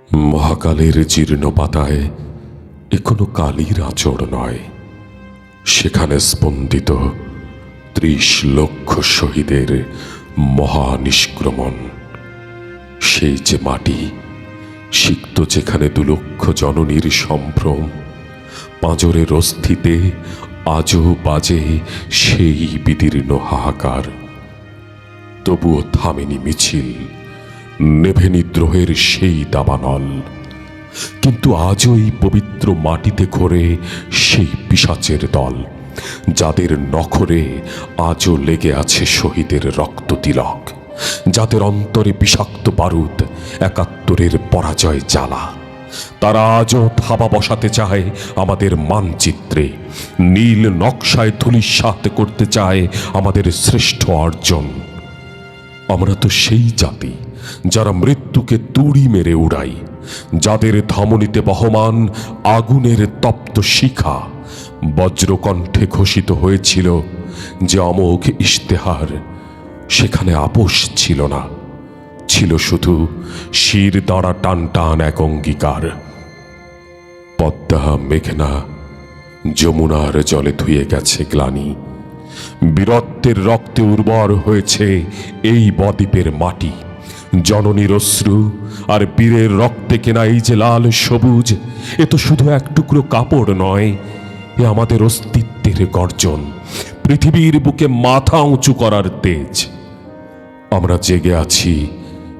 মহাকালের জীর্ণ পাতায় এ কোনো কালির আঁচড় নয়। সেখানে স্পন্দিত ৩০ লক্ষ শহীদের মহানিষ্ক্রমণ। সেই যে মাটি সিক্ত যেখানে ২ লক্ষ জননীর সম্ভ্রম, পাঁজরের অস্থিতে আজও বাজে সেই বিদীর্ণ হাহাকার। তবুও থামেনি মিছিল, নেভেনি দ্রোহের সেই দাবানল। কিন্তু আজও এই পবিত্র মাটিতে ঘোরে সেই পিশাচের দল, যাদের নখরে আজও লেগে আছে শহীদের রক্ত তিলক, যাদের অন্তরে বিষাক্ত বারুদ ৭১-এর পরাজয় জ্বালা। তারা আজও থাবা বসাতে চায় আমাদের মানচিত্রে, নীল নকশায় ধূলিসাৎ করতে চায় আমাদের শ্রেষ্ঠ অর্জন। আমরা তো সেই জাতি যারা মৃত্যুকে তুড়ি মেরে উড়াই, যাদের ধমনীতে বহমান আগুনের তপ্ত শিখা। বজ্রকণ্ঠে ঘোষিত হয়েছিল যে অমোঘ ইশতেহার, সেখানে আপোষ ছিল না, ছিল শুধু শির দাঁড়া টান টান এক অঙ্গীকার। পদ্মা, মেঘনা, যমুনার জলে ধুয়ে গেছে গ্লানি, বীরত্বের রক্তে উর্বর হয়েছে এই বদ্বীপের মাটি। জননীর অশ্রু আর বীরের রক্তে কেনা এই যে লাল সবুজ, এ তো শুধু এক টুকরো কাপড় নয়, এ আমাদের অস্তিত্বের গর্জন, পৃথিবীর বুকে মাথা উঁচু করার তেজ। আমরা জেগে আছি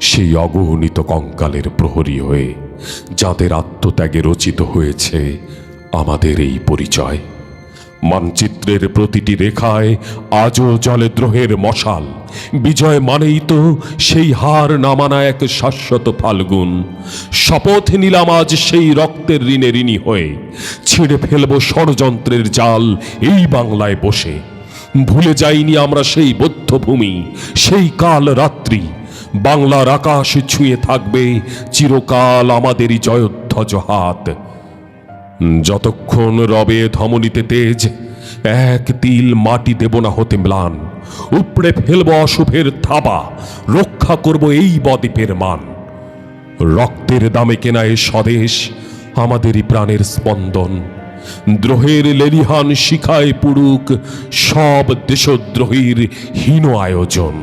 সেই অগণিত কঙ্কালের প্রহরী হয়ে, যাদের আত্মত্যাগে রচিত হয়েছে আমাদের এই পরিচয়। মানচিত্রের প্রতিটি রেখায় আজও জলে দ্রোহের মশাল। বিজয় মানেই তো সেই হার না মানা এক শাশ্বত ফাল্গুন। শপথ নিলাম আজ সেই রক্তের ঋণে ঋণী হয়ে, ছিঁড়ে ফেলব ষড়যন্ত্রের জাল এই বাংলায় বসে। ভুলে যাইনি আমরা সেই বধ্যভূমি, সেই কাল রাত্রি। বাংলার আকাশ ছুঁয়ে থাকবে চিরকাল আমাদেরই জয়ধ্বজ হাত। যতক্ষণ রবে ধমনীতে তেজ, এক তিল মাটি দেব না হতে ম্লান। উপড়ে ফেলব অশুভের থাবা, রক্ষা করব এই বদ্বীপের মান। রক্তের দামে কেনা এ স্বদেশ আমাদেরই প্রাণের স্পন্দন। দ্রোহের লেলিহান শিখায় পুড়ুক সব দেশদ্রোহীর হীন আয়োজন।